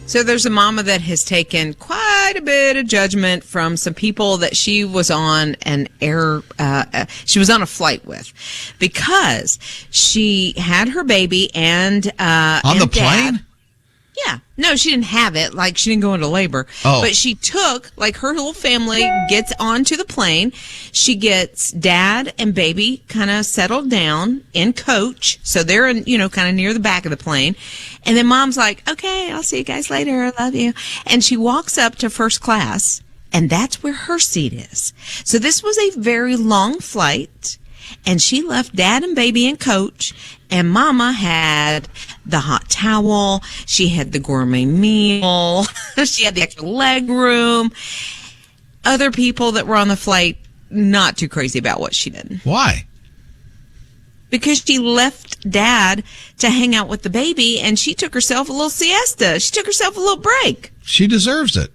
So there's a mama that has taken quite a bit of judgment from some people that she was on she was on a flight with, because she had her baby and on the plane. Yeah. No, she didn't have it. Like, she didn't go into labor. Oh. But she took, like, her whole family gets onto the plane. She gets dad and baby kind of settled down in coach. So they're, kind of near the back of the plane. And then mom's like, okay, I'll see you guys later. I love you. And she walks up to first class, and that's where her seat is. So this was a very long flight. And she left dad and baby in coach, and mama had the hot towel. She had the gourmet meal. She had the extra leg room. Other people that were on the flight, not too crazy about what she did. Why? Because she left dad to hang out with the baby, and she took herself a little siesta. She took herself a little break. She deserves it.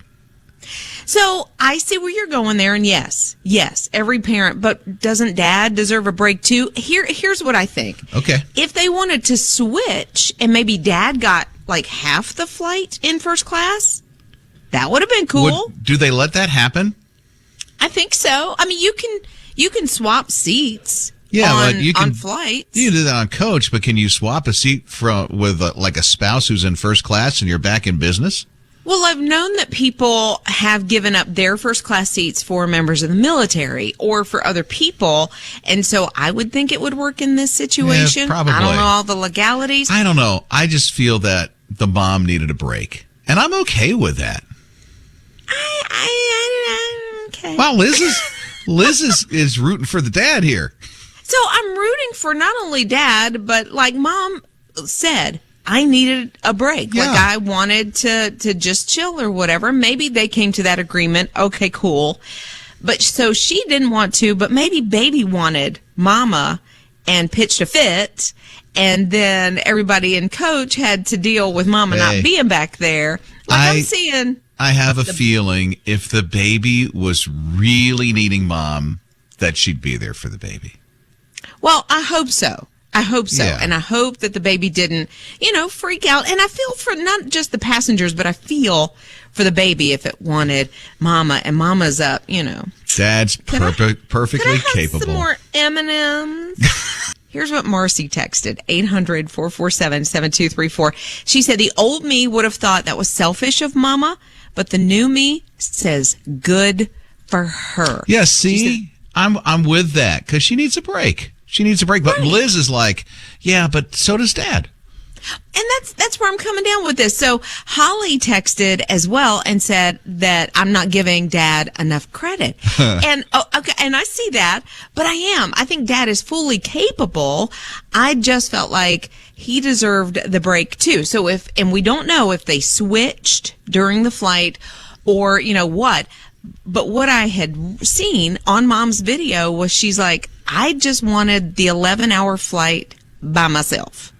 So I see where you're going there, and yes, every parent, but doesn't dad deserve a break too? Here's what I think. Okay. If they wanted to switch and maybe dad got like half the flight in first class, that would have been cool. Do they let that happen? I think so. I mean, you can swap seats. Yeah, on flights. You can do that on coach, but can you swap a seat with like a spouse who's in first class and you're back in business? Well, I've known that people have given up their first class seats for members of the military or for other people. And so I would think it would work in this situation. Yeah, probably. I don't know all the legalities. I don't know. I just feel that the mom needed a break. And I'm okay with that. Okay. Wow, Liz is rooting for the dad here. So I'm rooting for not only dad, but like mom said, I needed a break. Yeah. Like I wanted to just chill or whatever. Maybe they came to that agreement. Okay, cool. But so she didn't want to, but maybe baby wanted mama and pitched a fit. And then everybody in coach had to deal with mama not being back there. I'm seeing. I have a feeling if the baby was really needing mom, that she'd be there for the baby. Well, I hope so. Yeah. And I hope that the baby didn't, freak out. And I feel for not just the passengers, but I feel for the baby if it wanted mama, and mama's up, Dad's perfectly capable. Some more M&Ms. Here's what Marcy texted, 800-447-7234. She said, the old me would have thought that was selfish of mama, but the new me says good for her. Yeah, see, I'm with that because she needs a break. But right. Liz is like, yeah, but so does dad. And that's where I'm coming down with this. So Holly texted as well and said that I'm not giving dad enough credit. And okay, and I see that, but I think dad is fully capable. I just felt like he deserved the break too. So and we don't know if they switched during the flight or what. But what I had seen on mom's video was she's like, I just wanted the 11-hour flight by myself.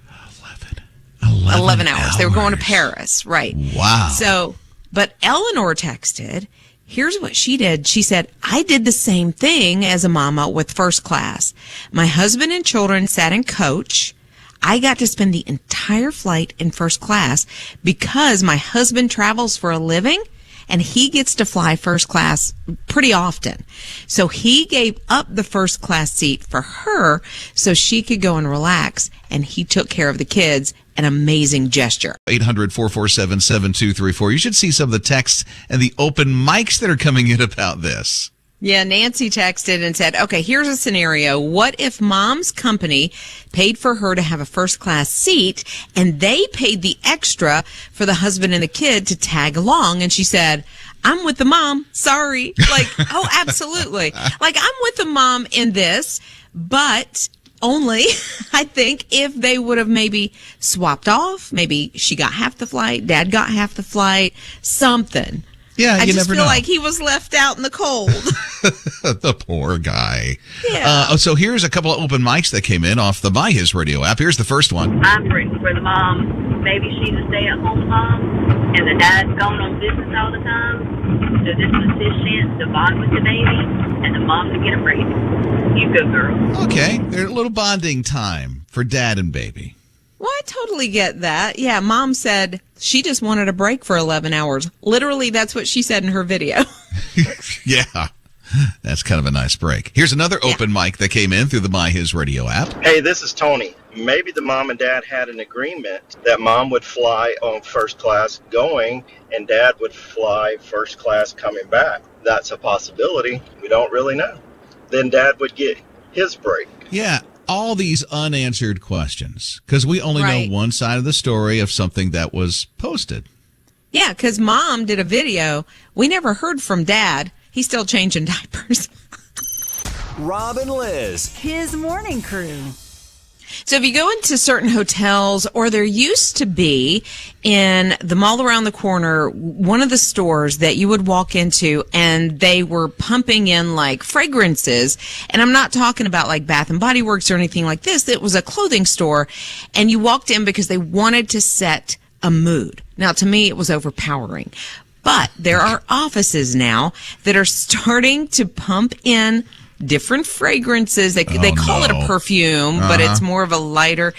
11 hours. They were going to Paris. Right. Wow. So, but Eleanor texted, here's what she did. She said, I did the same thing as a mama with first class. My husband and children sat in coach. I got to spend the entire flight in first class because my husband travels for a living. And he gets to fly first class pretty often. So he gave up the first class seat for her so she could go and relax. And he took care of the kids. An amazing gesture. 800-447-7234. You should see some of the texts and the open mics that are coming in about this. Yeah, Nancy texted and said, okay, here's a scenario. What if mom's company paid for her to have a first class seat and they paid the extra for the husband and the kid to tag along? And she said, I'm with the mom. Sorry. Like, oh, absolutely. Like, I'm with the mom in this, but only, I think, if they would have maybe swapped off. Maybe she got half the flight, dad got half the flight, something. Yeah, you never know. I just feel like he was left out in the cold. The poor guy. Yeah. So here's a couple of open mics that came in off the My His Radio app. Here's the first one. I'm rooting for the mom. Maybe she's a stay-at-home mom. and the dad's gone on business all the time. So this was his chance to bond with the baby and the mom to get a break. You go, girl. Okay, there's a little bonding time for dad and baby. Well, I totally get that. Yeah, Mom said she just wanted a break for 11 hours. Literally, that's what she said in her video. Yeah, that's kind of a nice break. Here's another open mic that came in through the My His Radio app. Hey, this is Tony. Maybe the mom and dad had an agreement that mom would fly on first class going and dad would fly first class coming back. That's a possibility. We don't really know. Then dad would get his break. Yeah, all these unanswered questions because we only know one side of the story of something that was posted. Yeah, because Mom did a video. We never heard from Dad. He's still changing diapers. Rob and Lizz. His morning crew. So if you go into certain hotels, or there used to be in the mall around the corner, one of the stores that you would walk into and they were pumping in like fragrances. And I'm not talking about like Bath and Body Works or anything like this. It was a clothing store and you walked in because they wanted to set a mood. Now, to me, it was overpowering. But there are offices now that are starting to pump in different fragrances. They call it a perfume, but it's more of a lighter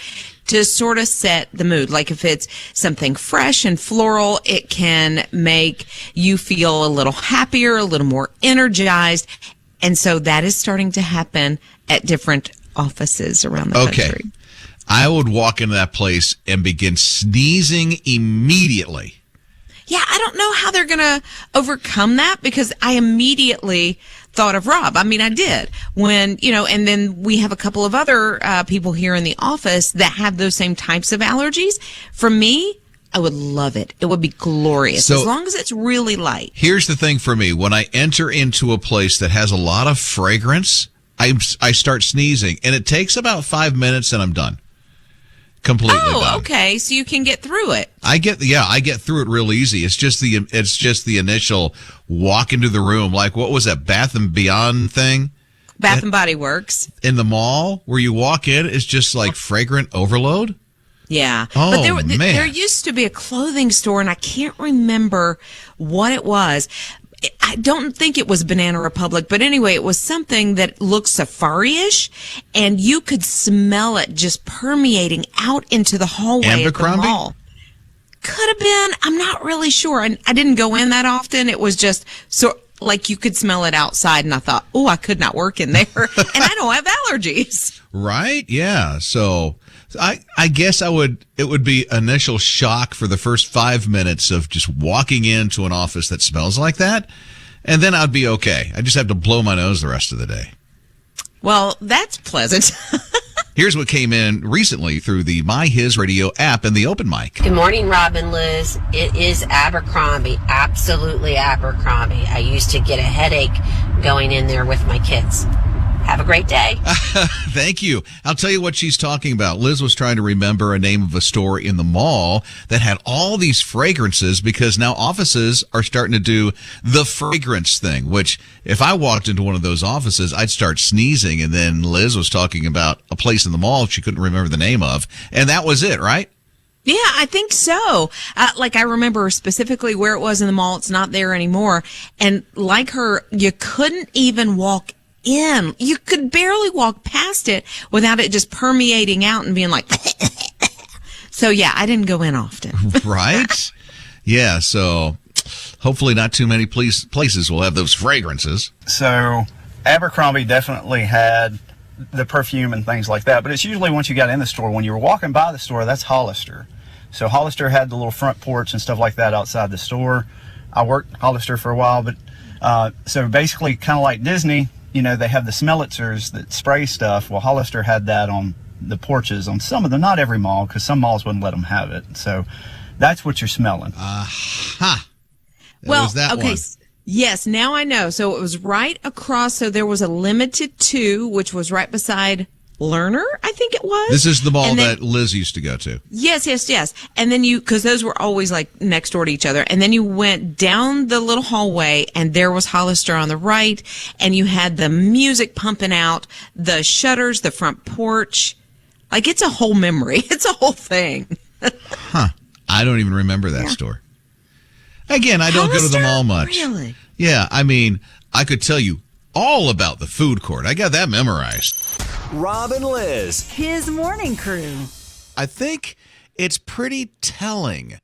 to sort of set the mood. Like if it's something fresh and floral, it can make you feel a little happier, a little more energized. And so that is starting to happen at different offices around the country. I would walk into that place and begin sneezing immediately. Yeah, I don't know how they're going to overcome that because I immediately thought of Rob. I mean, I did when, and then we have a couple of other people here in the office that have those same types of allergies. For me, I would love it. It would be glorious as long as it's really light. Here's the thing for me. When I enter into a place that has a lot of fragrance, I start sneezing and it takes about 5 minutes and I'm done. Completely done. Okay. So you can get through it. I get through it real easy. It's just the initial walk into the room. Like, what was that Bath and Beyond thing? Bath and Body Works. In the mall where you walk in, it's just like fragrant overload. Yeah. Oh, but there used to be a clothing store and I can't remember what it was. I don't think it was Banana Republic, but anyway, it was something that looked safari-ish, and you could smell it just permeating out into the hallway at the mall. Could have been. I'm not really sure. I didn't go in that often. It was just like you could smell it outside, and I thought, oh, I could not work in there, and I don't have allergies. Right? Yeah. So I guess it would be initial shock for the first 5 minutes of just walking into an office that smells like that. And then I'd be okay. I just have to blow my nose the rest of the day. Well, that's pleasant. Here's what came in recently through the My HISRadio app and the open mic. Good morning, Rob and Lizz. It is Abercrombie. Absolutely Abercrombie. I used to get a headache going in there with my kids. Have a great day. Thank you. I'll tell you what she's talking about. Liz was trying to remember a name of a store in the mall that had all these fragrances because now offices are starting to do the fragrance thing, which if I walked into one of those offices, I'd start sneezing. And then Liz was talking about a place in the mall she couldn't remember the name of. And that was it, right? Yeah, I think so. I remember specifically where it was in the mall. It's not there anymore. And like her, you couldn't even walk in. You could barely walk past it without it just permeating out and being like, so yeah, I didn't go in often. Right? Yeah. So hopefully not too many places will have those fragrances. So Abercrombie definitely had the perfume and things like that, but it's usually once you got in the store, when you were walking by the store, that's Hollister. So Hollister had the little front porch and stuff like that outside the store. I worked Hollister for a while, but so basically kind of like Disney, they have the smellitzers that spray stuff. Well, Hollister had that on the porches on some of them, not every mall, because some malls wouldn't let them have it. So that's what you're smelling. Aha. Well, okay. Yes, now I know. So it was right across. So there was a Limited 2, which was right beside Lerner, I think it was. This is the mall that Liz used to go to. Yes. And then because those were always like next door to each other. And then you went down the little hallway and there was Hollister on the right. And you had the music pumping out, the shutters, the front porch. Like it's a whole memory. It's a whole thing. Huh. I don't even remember that store. Again, I don't go to the mall much. Really? Yeah, I mean, I could tell you all about the food court. I got that memorized. Rob and Lizz. His morning crew. I think it's pretty telling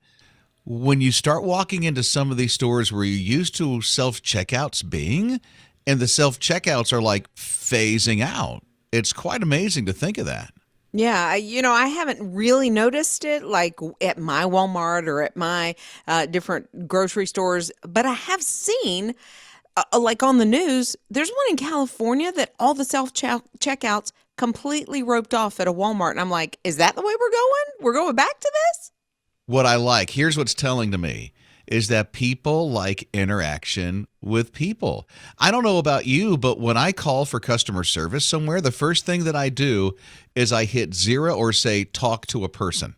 when you start walking into some of these stores where you're used to self-checkouts being, and the self-checkouts are like phasing out. It's quite amazing to think of that. Yeah, I haven't really noticed it like at my Walmart or at my different grocery stores, but I have seen, like on the news, there's one in California that all the self-checkouts completely roped off at a Walmart. And I'm like, is that the way we're going? We're going back to this? What I like, here's what's telling to me, is that people like interaction with people. I don't know about you, but when I call for customer service somewhere, the first thing that I do is I hit 0 or say, talk to a person.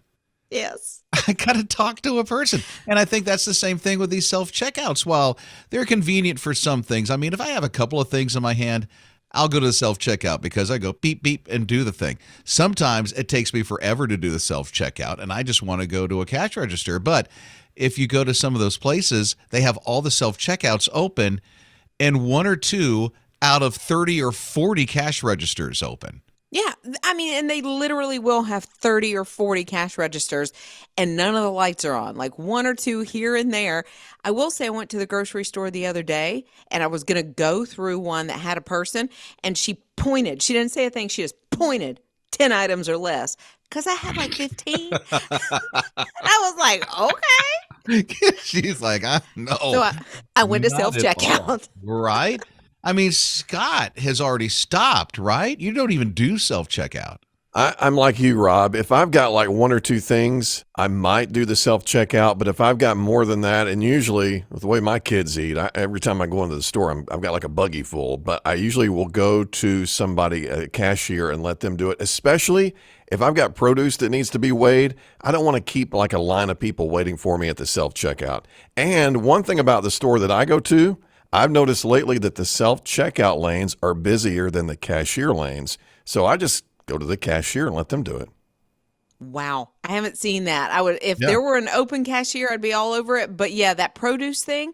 Yes. I got to talk to a person. And I think that's the same thing with these self-checkouts. While they're convenient for some things, I mean, if I have a couple of things in my hand, I'll go to the self-checkout because I go beep, beep, and do the thing. Sometimes it takes me forever to do the self-checkout, and I just want to go to a cash register. But if you go to some of those places, they have all the self-checkouts open, and 1 or 2 out of 30 or 40 cash registers open. Yeah, I mean, and they literally will have 30 or 40 cash registers and none of the lights are on, like 1 or 2 here and there. I will say I went to the grocery store the other day and I was going to go through one that had a person and she pointed. She didn't say a thing. She just pointed 10 items or less because I had like 15. I was like, okay. She's like, no. So I went to not at all. self-checkout. Right? I mean, Scott has already stopped, right? You don't even do self-checkout. I'm like you, Rob. If I've got like 1 or 2 things, I might do the self-checkout. But if I've got more than that, and usually with the way my kids eat, every time I go into the store, I've got like a buggy full. But I usually will go to somebody, a cashier, and let them do it, especially if I've got produce that needs to be weighed. I don't want to keep like a line of people waiting for me at the self-checkout. And one thing about the store that I go to, I've noticed lately that the self-checkout lanes are busier than the cashier lanes. So I just go to the cashier and let them do it. Wow. I haven't seen that. I would, if there were an open cashier, I'd be all over it. But yeah, that produce thing,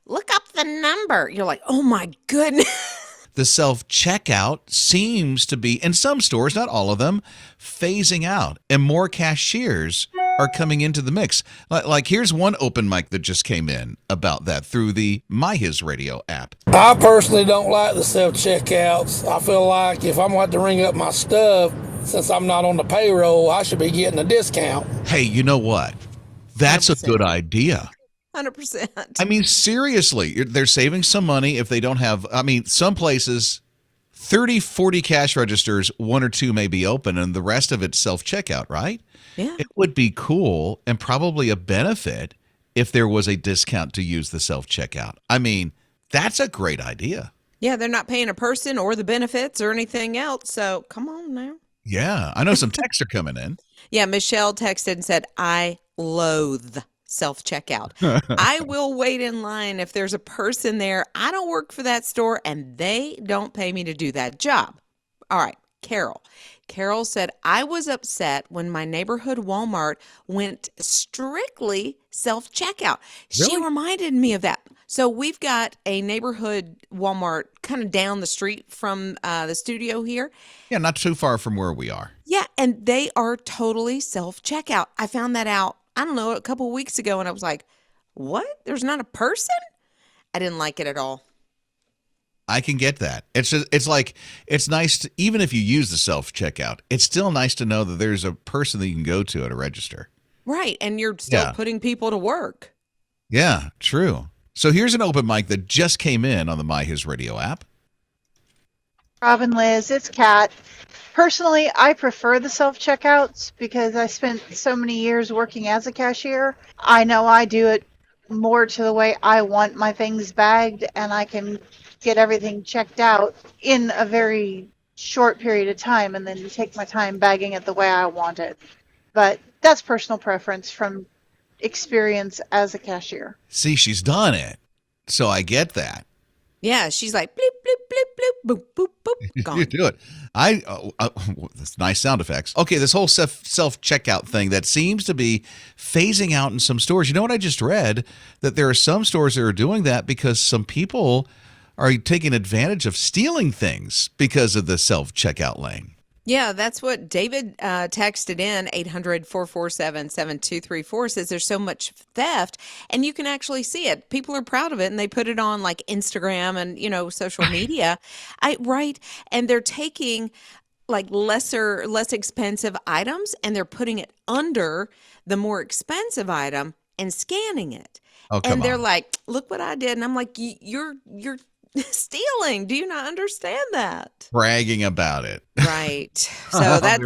look up the number. You're like, oh my goodness. The self-checkout seems to be, in some stores, not all of them, phasing out. And more cashiers are coming into the mix. Like here's one open mic that just came in about that through the My HISRadio app. I personally don't like the self-checkouts. I feel like if I'm going to have to ring up my stuff, since I'm not on the payroll, I should be getting a discount. Hey, you know what? That's 100%. A good idea. 100%. I mean, seriously, they're saving some money if they don't have, I mean, some places, 30, 40 cash registers, 1 or 2 may be open, and the rest of it's self-checkout, right? Yeah. It would be cool and probably a benefit if there was a discount to use the self-checkout. I mean, that's a great idea. Yeah, they're not paying a person or the benefits or anything else, so come on now. Yeah, I know some texts are coming in. Yeah, Michelle texted and said, I loathe self-checkout. I will wait in line if there's a person there. I don't work for that store and they don't pay me to do that job. All right, Carol. Carol said, I was upset when my neighborhood Walmart went strictly self-checkout. Really? She reminded me of that. So we've got a neighborhood Walmart kind of down the street from the studio here. Yeah, not too far from where we are. Yeah, and they are totally self-checkout. I found that out, I don't know, a couple of weeks ago, and I was like, what? There's not a person? I didn't like it at all. I can get that. It's like, it's nice to, even if you use the self-checkout, it's still nice to know that there's a person that you can go to at a register. Right, and you're still putting people to work. Yeah, true. So here's an open mic that just came in on the My HISRadio app. Rob and Lizz, it's Kat. Personally, I prefer the self-checkouts because I spent so many years working as a cashier. I know I do it more to the way I want my things bagged, and I can get everything checked out in a very short period of time and then take my time bagging it the way I want it. But that's personal preference from experience as a cashier. See, she's done it. So I get that. Yeah, she's like bleep bleep bleep bleep boop boop boop gone. You do it. That's nice sound effects. Okay, this whole self checkout thing that seems to be phasing out in some stores. You know what I just read? That there are some stores that are doing that because some people are taking advantage of stealing things because of the self checkout lane. Yeah, that's what David texted in 800-447-7234 says there's so much theft and you can actually see it. People are proud of it and they put it on like Instagram and, social media. Right. And they're taking like less expensive items and they're putting it under the more expensive item and scanning it. Oh, and they're like, look what I did. And I'm like, you're stealing. Do you not understand that? Bragging about it. Right. So that's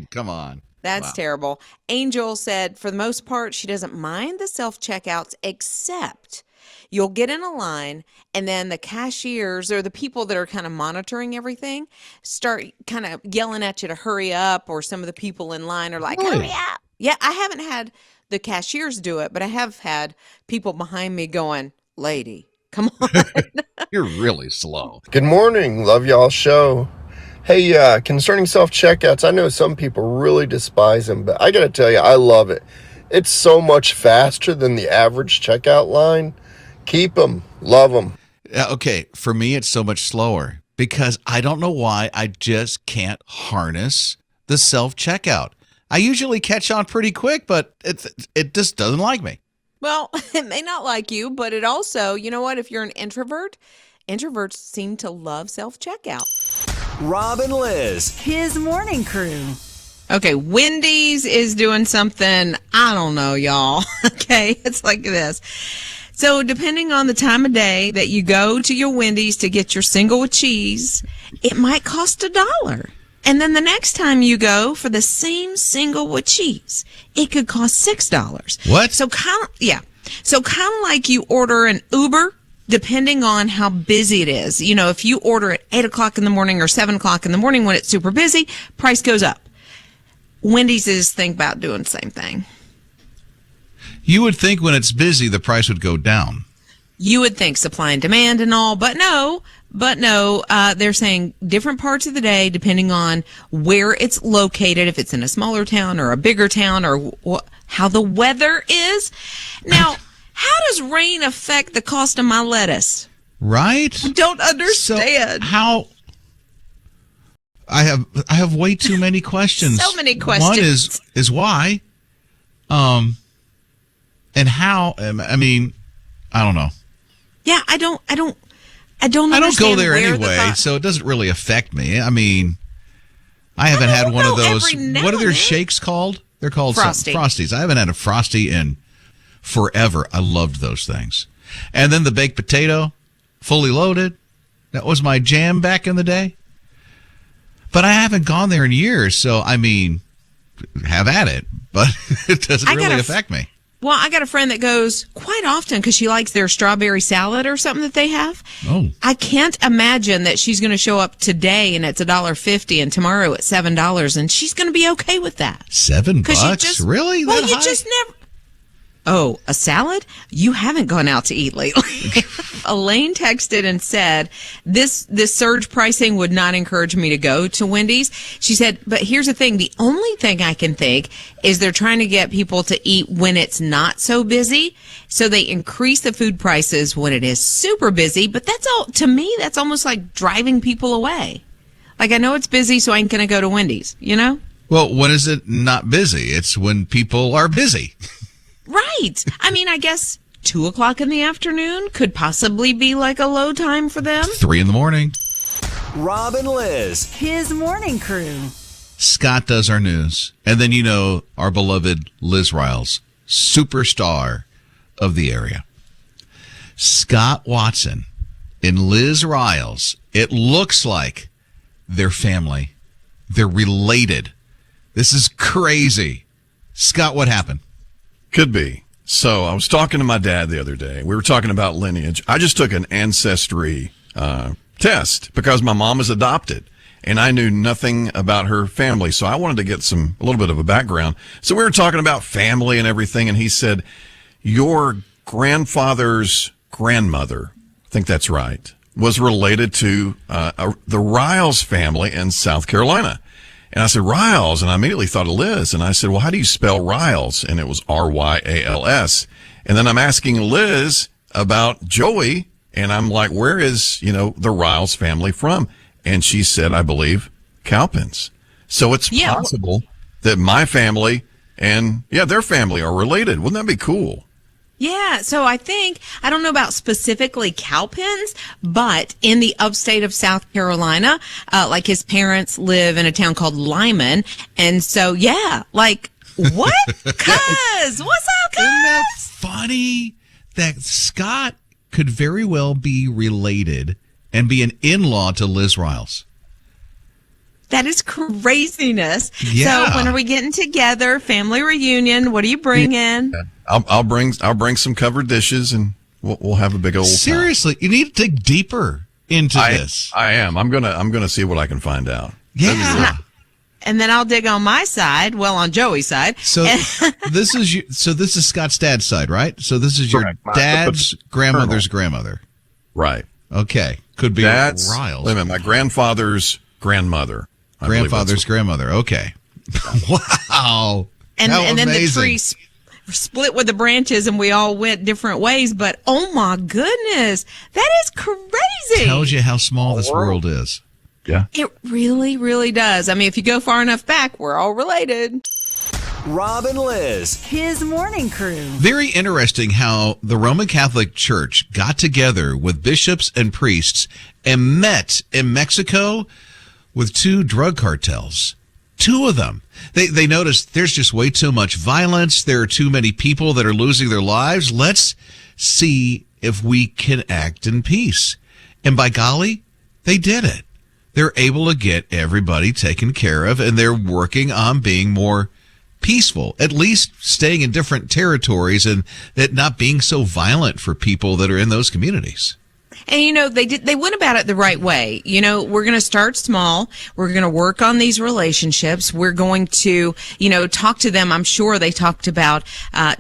come on. That's terrible. Angel said for the most part, she doesn't mind the self-checkouts except you'll get in a line and then the cashiers or the people that are kind of monitoring everything start kind of yelling at you to hurry up, or some of the people in line are like, hurry up. Yeah, I haven't had the cashiers do it, but I have had people behind me going, lady, come on. You're really slow. Good morning. Love y'all show. Hey, concerning self-checkouts, I know some people really despise them, but I got to tell you, I love it. It's so much faster than the average checkout line. Keep them. Love them. Okay, for me, it's so much slower because I don't know why I just can't harness the self-checkout. I usually catch on pretty quick, but it just doesn't like me. Well, it may not like you, but it also, you know what? If you're an introvert, introverts seem to love self-checkout. Rob and Lizz. His morning crew. Okay, Wendy's is doing something, I don't know, y'all. Okay, it's like this. So depending on the time of day that you go to your Wendy's to get your single with cheese, it might cost $1. And then the next time you go for the same single with cheese, it could cost $6. What? So kind of like you order an Uber, depending on how busy it is. If you order at 8 o'clock in the morning or 7 o'clock in the morning when it's super busy, price goes up. Wendy's is think about doing the same thing. You would think when it's busy, the price would go down. You would think supply and demand and all, but no. They're saying different parts of the day, depending on where it's located, if it's in a smaller town or a bigger town, or how the weather is. Now, how does rain affect the cost of my lettuce? Right? I don't understand. So how? I have way too many questions. So many questions. One is why, and how. I mean, I don't know. Yeah, I don't go there anyway, so it doesn't really affect me. I mean, I haven't had one of those. What are their shakes called? They're called Frosties. I haven't had a Frosty in forever. I loved those things. And then the baked potato, fully loaded. That was my jam back in the day. But I haven't gone there in years, so I mean, have at it. But it doesn't really affect me. Well, I got a friend that goes quite often because she likes their strawberry salad or something that they have. Oh. I can't imagine that she's going to show up today and it's $1.50 and tomorrow it's $7 and she's going to be okay with that. $7? Really? Well, you just never. Oh, a salad? You haven't gone out to eat lately. Elaine texted and said, this surge pricing would not encourage me to go to Wendy's. She said, but here's the thing. The only thing I can think is they're trying to get people to eat when it's not so busy. So they increase the food prices when it is super busy. But that's all, to me, that's almost like driving people away. Like, I know it's busy, so I ain't going to go to Wendy's, you know? Well, when is it not busy? It's when people are busy. Right. I mean, I guess 2 o'clock in the afternoon could possibly be like a low time for them. 3 in the morning. Rob and Lizz. His morning crew. Scott does our news. And then, our beloved Liz Riles, superstar of the area. Scott Watson and Liz Riles. It looks like they're family. They're related. This is crazy. Scott, what happened? Could be. So I was talking to my dad the other day. We were talking about lineage. I just took an ancestry test because my mom is adopted and I knew nothing about her family. So I wanted to get a little bit of a background. So we were talking about family and everything. And he said, your grandfather's grandmother, I think that's right, was related to the Riles family in South Carolina. And I said, Riles. And I immediately thought of Liz. And I said, well, how do you spell Riles? And it was Ryals. And then I'm asking Liz about Joey. And I'm like, where is, the Riles family from? And she said, I believe, Cowpens. So it's possible that my family and, their family are related. Wouldn't that be cool? Yeah, so I don't know about specifically Cowpens, but in the upstate of South Carolina, like his parents live in a town called Lyman. And so, what? Cuz, what's up, cuz? Isn't that funny that Scott could very well be related and be an in-law to Liz Riles? That is craziness. Yeah. So when are we getting together? Family reunion. What are you bringing? I'll bring some covered dishes and we'll have a big old Seriously, time. You need to dig deeper into this. I am. I'm gonna see what I can find out. Yeah. And then I'll dig on my side. Well, on Joey's side. So this is Scott's dad's side, right? So this is your dad's grandmother's grandmother. Right. Okay. Could be Riles. Riles. Wait a minute. My grandfather's grandmother. Grandfather's grandmother. Okay. Wow. And then the tree split with the branches and we all went different ways. But oh my goodness, that is crazy. Tells you how small this world is. Yeah. It really, really does. I mean, if you go far enough back, we're all related. Rob and Lizz. His morning crew. Very interesting how the Roman Catholic Church got together with bishops and priests and met in Mexico with 2 drug cartels. 2 of them. They noticed there's just way too much violence. There are too many people that are losing their lives. Let's see if we can act in peace. And by golly, they did it. They're able to get everybody taken care of, and they're working on being more peaceful, at least staying in different territories and it not being so violent for people that are in those communities. And, they went about it the right way. We're going to start small. We're going to work on these relationships. We're going to, talk to them. I'm sure they talked about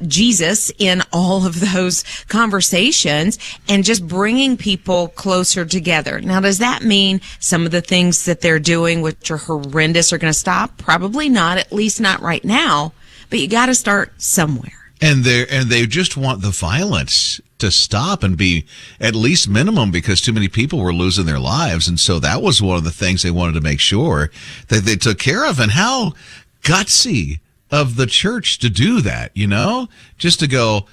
Jesus in all of those conversations and just bringing people closer together. Now, does that mean some of the things that they're doing, which are horrendous, are going to stop? Probably not, at least not right now. But you got to start somewhere. And they just want the violence to stop and be at least minimum because too many people were losing their lives. And so that was one of the things they wanted to make sure that they took care of. And how gutsy of the church to do that, just to go,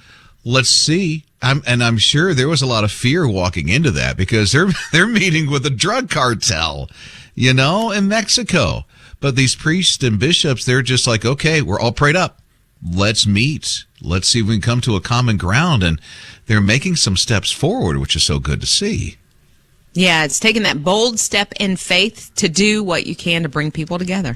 let's see. I'm sure there was a lot of fear walking into that because they're meeting with a drug cartel, in Mexico. But these priests and bishops, they're just like, okay, we're all prayed up. Let's meet. Let's see if we can come to a common ground. And they're making some steps forward, which is so good to see. Yeah, it's taking that bold step in faith to do what you can to bring people together.